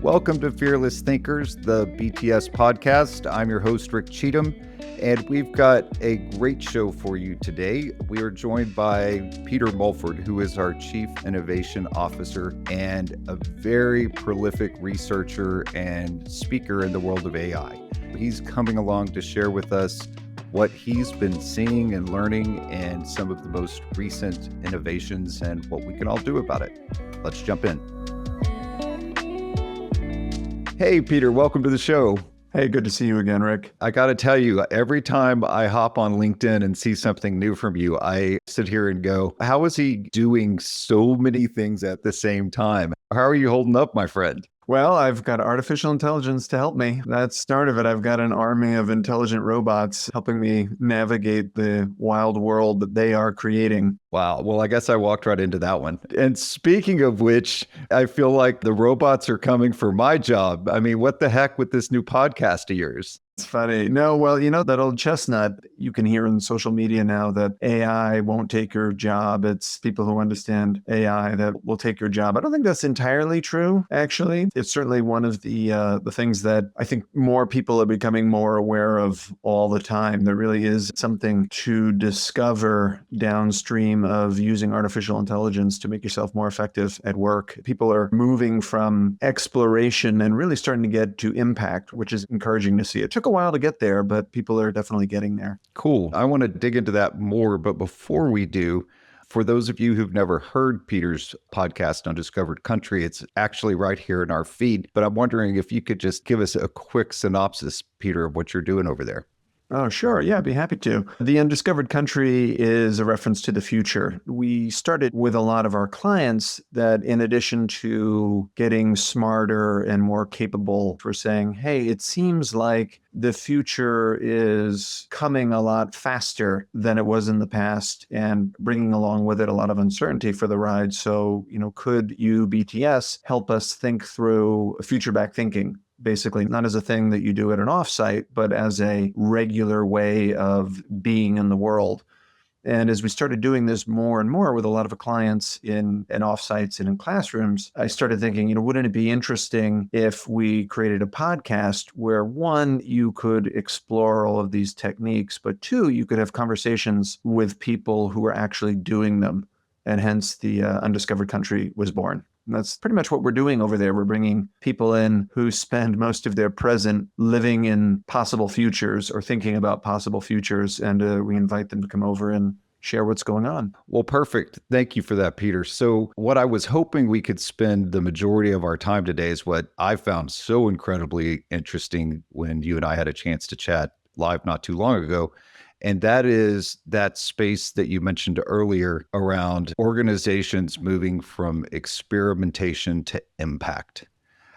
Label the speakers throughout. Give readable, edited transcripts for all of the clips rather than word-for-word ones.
Speaker 1: Welcome to Fearless Thinkers, the BTS podcast. I'm your host, Rick Cheatham, and we've got a great show for you today. We are joined by Peter Mulford, who is our Chief Innovation Officer and a very prolific researcher and speaker in the world of AI. He's coming along to share with us what he's been seeing and learning and some of the most recent innovations and what we can all do about it. Let's jump in. Hey, Peter, welcome to the show.
Speaker 2: Hey, good to see you again, Rick.
Speaker 1: I got to tell you, every time I hop on LinkedIn and see something new from you, I sit here and go, how is he doing so many things at the same time? How are you holding up, my friend?
Speaker 2: Well, I've got artificial intelligence to help me. That's the start of it. I've got an army of intelligent robots helping me navigate the wild world that they are creating.
Speaker 1: Wow. Well, I guess I walked right into that one. And speaking of which, I feel like the robots are coming for my job. I mean, what the heck with this new podcast of yours?
Speaker 2: It's funny. No, well, you know, that old chestnut you can hear in social media now that AI won't take your job. It's people who understand AI that will take your job. I don't think that's entirely true, actually. It's certainly one of the things that I think more people are becoming more aware of all the time. There really is something to discover downstream of using artificial intelligence to make yourself more effective at work. People are moving from exploration and really starting to get to impact, which is encouraging to see. It took a while to get there, but people are definitely getting there.
Speaker 1: Cool. I want to dig into that more, but before we do, for those of you who've never heard Peter's podcast, Undiscovered Country, it's actually right here in our feed. But I'm wondering if you could just give us a quick synopsis, Peter, of what you're doing over there.
Speaker 2: Oh, sure. Yeah, I'd be happy to. The Undiscovered Country is a reference to the future. We started with a lot of our clients that in addition to getting smarter and more capable, we're saying, hey, it seems like the future is coming a lot faster than it was in the past and bringing along with it a lot of uncertainty for the ride. So, could you, BTS, help us think through future back thinking? Basically, not as a thing that you do at an offsite, but as a regular way of being in the world. And as we started doing this more and more with a lot of clients in offsites and in classrooms, I started thinking, wouldn't it be interesting if we created a podcast where, one, you could explore all of these techniques, but two, you could have conversations with people who are actually doing them. And hence the Undiscovered Country was born. And that's pretty much what we're doing over there. We're bringing people in who spend most of their present living in possible futures or thinking about possible futures. And we invite them to come over and share what's going on.
Speaker 1: Well, perfect. Thank you for that, Peter. So what I was hoping we could spend the majority of our time today is what I found so incredibly interesting when you and I had a chance to chat live not too long ago. And that is that space that you mentioned earlier around organizations moving from experimentation to impact.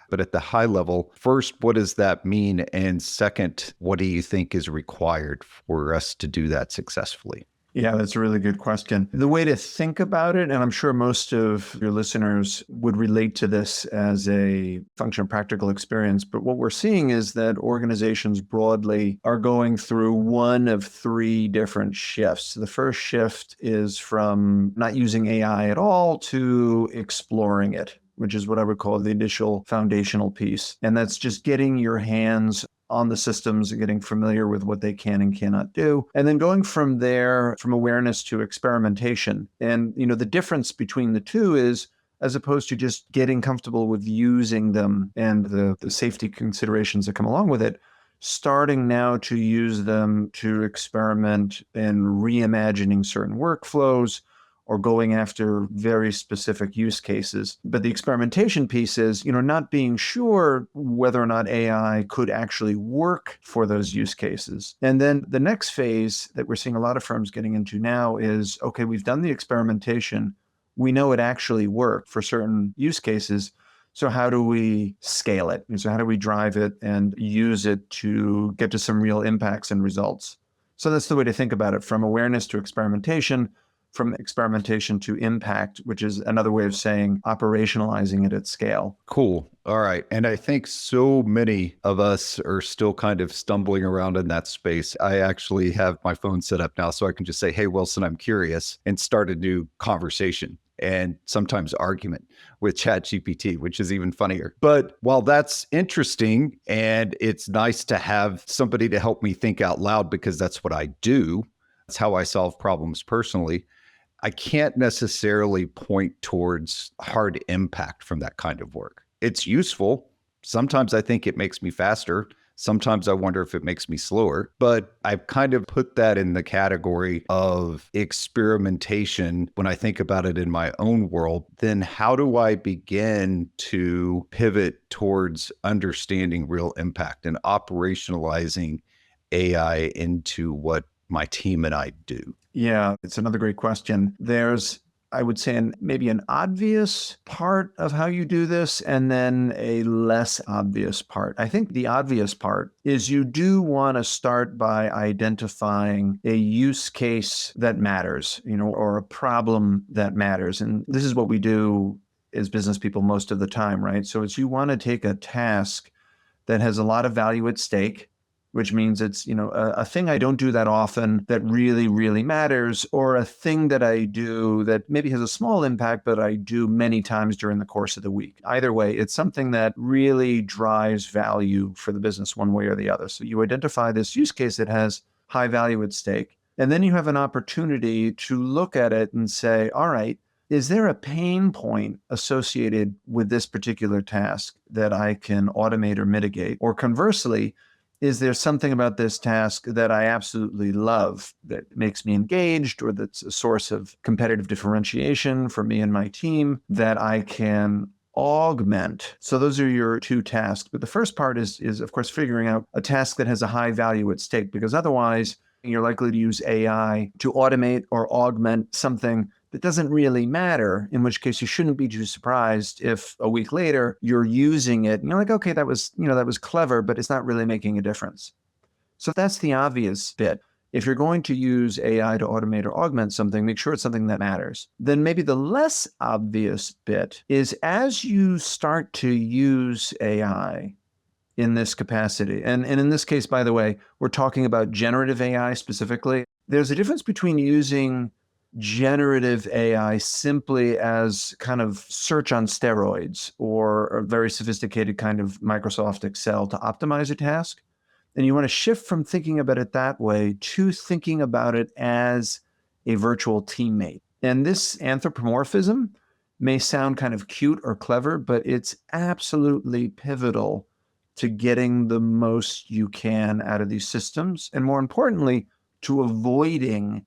Speaker 1: But at the high level, first, what does that mean? And second, what do you think is required for us to do that successfully?
Speaker 2: Yeah, that's a really good question. The way to think about it, and I'm sure most of your listeners would relate to this as a function of practical experience, but what we're seeing is that organizations broadly are going through one of three different shifts. The first shift is from not using AI at all to exploring it, which is what I would call the initial foundational piece. And that's just getting your hands on the systems and getting familiar with what they can and cannot do. And then going from there, from awareness to experimentation. And, the difference between the two is, as opposed to just getting comfortable with using them and the safety considerations that come along with it, starting now to use them to experiment in reimagining certain workflows, or going after very specific use cases. But the experimentation piece is, not being sure whether or not AI could actually work for those use cases. And then the next phase that we're seeing a lot of firms getting into now is, okay, we've done the experimentation. We know it actually worked for certain use cases. So how do we scale it? And so how do we drive it and use it to get to some real impacts and results? So that's the way to think about it, from awareness to experimentation, from experimentation to impact, which is another way of saying operationalizing it at scale.
Speaker 1: Cool. All right. And I think so many of us are still kind of stumbling around in that space. I actually have my phone set up now so I can just say, hey, Wilson, I'm curious, and start a new conversation. and sometimes argument with ChatGPT, which is even funnier. But while that's interesting and it's nice to have somebody to help me think out loud because that's what I do, that's how I solve problems personally, I can't necessarily point towards hard impact from that kind of work. It's useful. Sometimes I think it makes me faster. Sometimes I wonder if it makes me slower, but I've kind of put that in the category of experimentation when I think about it in my own world. Then how do I begin to pivot towards understanding real impact and operationalizing AI into what my team and I do?
Speaker 2: Yeah, it's another great question. There's, I would say, maybe an obvious part of how you do this, and then a less obvious part. I think the obvious part is you do want to start by identifying a use case that matters, or a problem that matters. And this is what we do as business people most of the time, right? So it's you want to take a task that has a lot of value at stake, which means it's, a thing I don't do that often that really, really matters, or a thing that I do that maybe has a small impact, but I do many times during the course of the week. Either way, it's something that really drives value for the business one way or the other. So you identify this use case that has high value at stake, and then you have an opportunity to look at it and say, all right, is there a pain point associated with this particular task that I can automate or mitigate? Or conversely, is there something about this task that I absolutely love that makes me engaged, or that's a source of competitive differentiation for me and my team that I can augment? So those are your two tasks. But the first part is of course, figuring out a task that has a high value at stake, because otherwise you're likely to use AI to automate or augment something that doesn't really matter, in which case you shouldn't be too surprised if a week later you're using it and you're like, okay, that was clever, but it's not really making a difference. So that's the obvious bit. If you're going to use AI to automate or augment something, make sure it's something that matters. Then maybe the less obvious bit is, as you start to use AI in this capacity, and in this case, by the way, we're talking about generative AI specifically. There's a difference between using generative AI simply as kind of search on steroids, or a very sophisticated kind of Microsoft Excel to optimize a task. And you want to shift from thinking about it that way to thinking about it as a virtual teammate. And this anthropomorphism may sound kind of cute or clever, but it's absolutely pivotal to getting the most you can out of these systems. And more importantly, to avoiding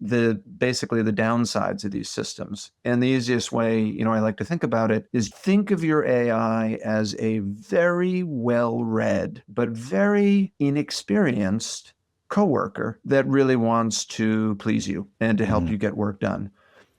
Speaker 2: basically the downsides of these systems. And the easiest way, I like to think about it is, think of your AI as a very well-read, but very inexperienced coworker that really wants to please you and to help you get work done.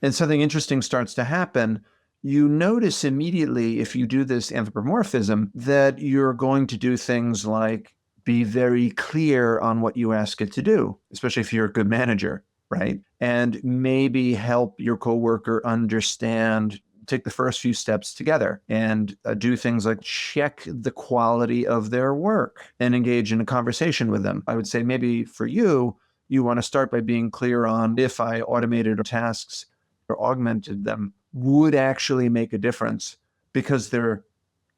Speaker 2: And something interesting starts to happen. You notice immediately, if you do this anthropomorphism, that you're going to do things like be very clear on what you ask it to do, especially if you're a good manager, right? And maybe help your coworker understand, take the first few steps together, and do things like check the quality of their work and engage in a conversation with them. I would say maybe for you, you want to start by being clear on, if I automated tasks or augmented them, would actually make a difference, because they're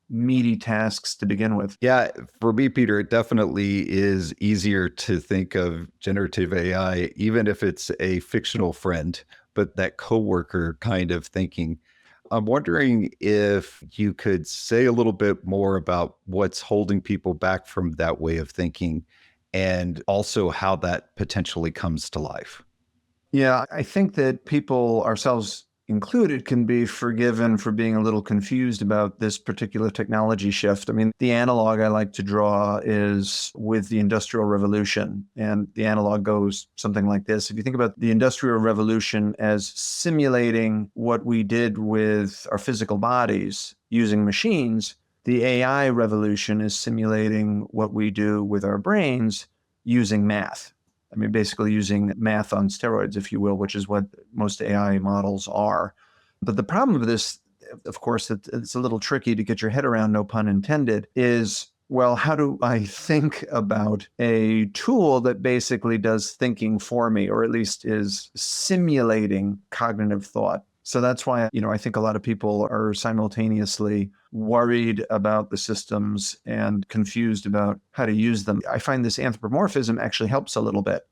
Speaker 2: meaty tasks to begin with.
Speaker 1: Yeah, for me, Peter, it definitely is easier to think of generative AI, even if it's a fictional friend, but that coworker kind of thinking. I'm wondering if you could say a little bit more about what's holding people back from that way of thinking, and also how that potentially comes to life.
Speaker 2: Yeah, I think that people, ourselves included, can be forgiven for being a little confused about this particular technology shift. I mean, the analog I like to draw is with the Industrial Revolution. And the analog goes something like this. If you think about the Industrial Revolution as simulating what we did with our physical bodies using machines, the AI revolution is simulating what we do with our brains using math. I mean, basically using math on steroids, if you will, which is what most AI models are. But the problem with this, of course, it's a little tricky to get your head around, no pun intended, is, well, how do I think about a tool that basically does thinking for me, or at least is simulating cognitive thought? So that's why, I think a lot of people are simultaneously worried about the systems and confused about how to use them. I find this anthropomorphism actually helps a little bit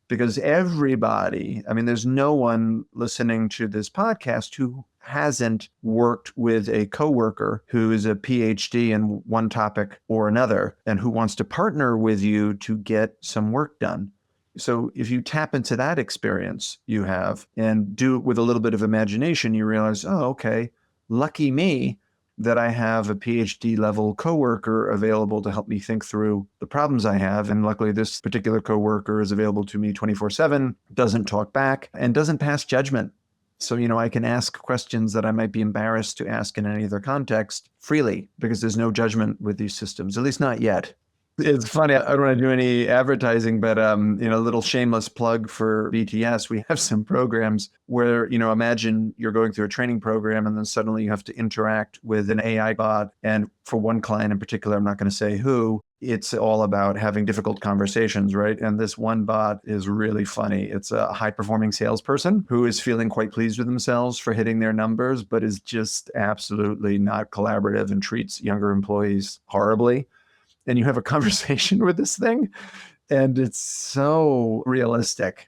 Speaker 2: because everybody, there's no one listening to this podcast who hasn't worked with a coworker who is a PhD in one topic or another and who wants to partner with you to get some work done. So if you tap into that experience you have and do it with a little bit of imagination, you realize, oh, okay, lucky me that I have a PhD level coworker available to help me think through the problems I have. And luckily, this particular coworker is available to me 24/7, doesn't talk back, and doesn't pass judgment. So, I can ask questions that I might be embarrassed to ask in any other context freely because there's no judgment with these systems, at least not yet. It's funny. I don't want to do any advertising, but a little shameless plug for BTS. We have some programs where, imagine you're going through a training program and then suddenly you have to interact with an AI bot. And for one client in particular, I'm not going to say who, it's all about having difficult conversations, right? And this one bot is really funny. It's a high-performing salesperson who is feeling quite pleased with themselves for hitting their numbers, but is just absolutely not collaborative and treats younger employees horribly. And you have a conversation with this thing, and it's so realistic,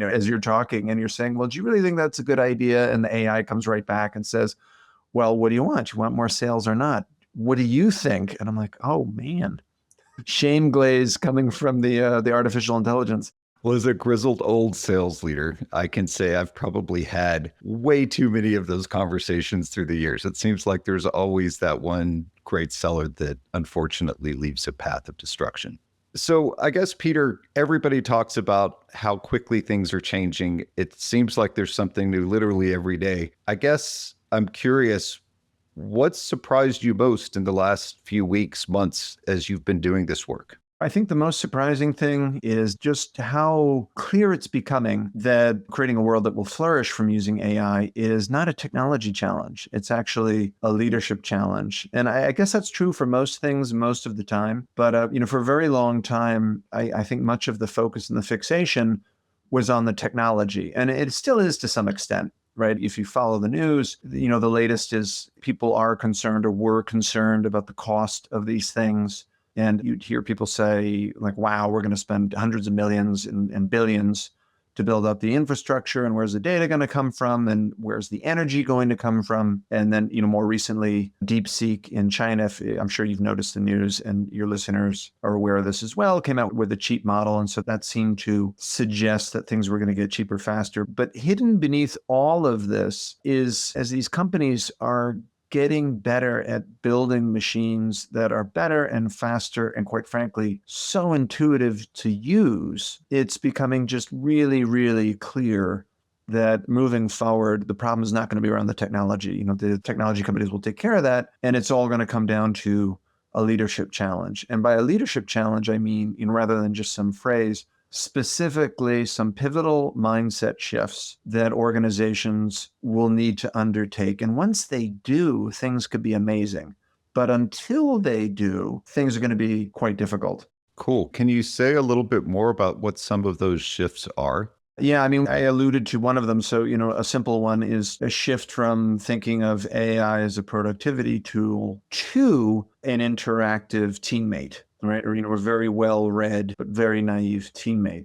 Speaker 2: as you're talking and you're saying, well, do you really think that's a good idea? And the AI comes right back and says, well, what do you want? You want more sales or not? What do you think? And I'm like, oh man, shame glaze coming from the artificial intelligence.
Speaker 1: Well, as a grizzled old sales leader, I can say I've probably had way too many of those conversations through the years. It seems like there's always that one great seller that unfortunately leaves a path of destruction. So I guess, Peter, everybody talks about how quickly things are changing. It seems like there's something new literally every day. I guess I'm curious, what surprised you most in the last few weeks, months, as you've been doing this work?
Speaker 2: I think the most surprising thing is just how clear it's becoming that creating a world that will flourish from using AI is not a technology challenge. It's actually a leadership challenge. And I guess that's true for most things most of the time. But, for a very long time, I think much of the focus and the fixation was on the technology. And it still is to some extent. Right. If you follow the news, the latest is people are concerned or were concerned about the cost of these things. And you'd hear people say, like, wow, we're going to spend hundreds of millions and billions to build up the infrastructure. And where's the data going to come from? And where's the energy going to come from? And then, more recently, DeepSeek in China, I'm sure you've noticed the news and your listeners are aware of this as well, came out with a cheap model. And so that seemed to suggest that things were going to get cheaper faster. But hidden beneath all of this is, as these companies are getting better at building machines that are better and faster and, quite frankly, so intuitive to use, it's becoming just really, really clear that moving forward, the problem is not going to be around the technology. The technology companies will take care of that, and it's all going to come down to a leadership challenge. And by a leadership challenge, I mean, rather than just some phrase, specifically some pivotal mindset shifts that organizations will need to undertake. And once they do, things could be amazing. But until they do, things are going to be quite difficult.
Speaker 1: Cool. Can you say a little bit more about what some of those shifts are?
Speaker 2: Yeah, I alluded to one of them. So, a simple one is a shift from thinking of AI as a productivity tool to an interactive teammate, right? Or, a very well-read but very naive teammate.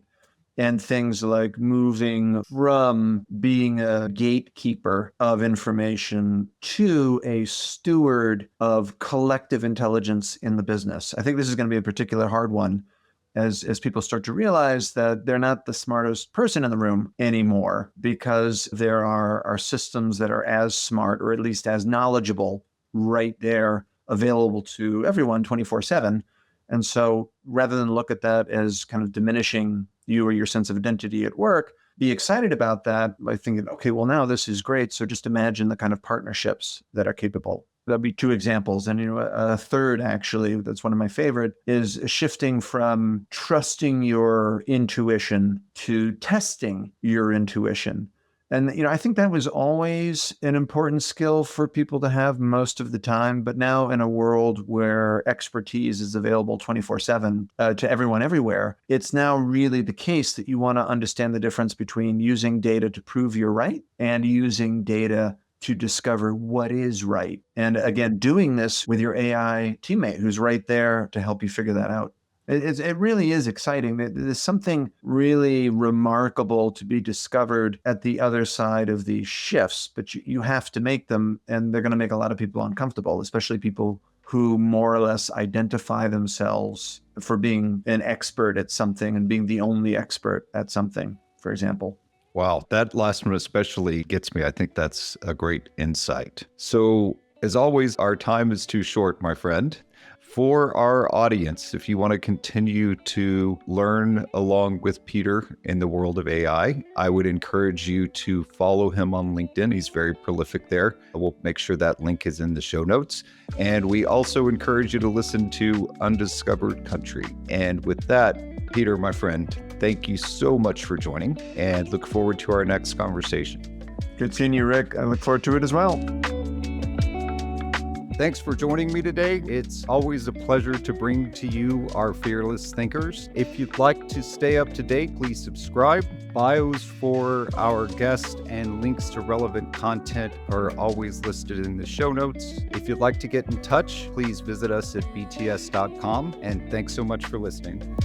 Speaker 2: And things like moving from being a gatekeeper of information to a steward of collective intelligence in the business. I think this is going to be a particular hard one as people start to realize that they're not the smartest person in the room anymore because there are systems that are as smart or at least as knowledgeable right there available to everyone 24/7. And so rather than look at that as kind of diminishing you or your sense of identity at work, be excited about that by thinking, okay, well, now this is great. So just imagine the kind of partnerships that are capable. That'd be two examples. And a third, actually, that's one of my favorite, is shifting from trusting your intuition to testing your intuition. And, I think that was always an important skill for people to have most of the time. But now in a world where expertise is available 24/7 to everyone everywhere, it's now really the case that you want to understand the difference between using data to prove you're right and using data to discover what is right. And again, doing this with your AI teammate who's right there to help you figure that out. It really is exciting. There's something really remarkable to be discovered at the other side of these shifts, but you have to make them, and they're going to make a lot of people uncomfortable, especially people who more or less identify themselves for being an expert at something and being the only expert at something, for example.
Speaker 1: Wow, that last one especially gets me. I think that's a great insight. So, as always, our time is too short, my friend. For our audience, if you want to continue to learn along with Peter in the world of AI, I would encourage you to follow him on LinkedIn. He's very prolific there. We'll make sure that link is in the show notes. And we also encourage you to listen to Undiscovered Country. And with that, Peter, my friend, thank you so much for joining, and look forward to our next conversation.
Speaker 2: Good seeing you, Rick. I look forward to it as well.
Speaker 1: Thanks for joining me today. It's always a pleasure to bring to you our fearless thinkers. If you'd like to stay up to date, please subscribe. Bios for our guests and links to relevant content are always listed in the show notes. If you'd like to get in touch, please visit us at bts.com. And thanks so much for listening.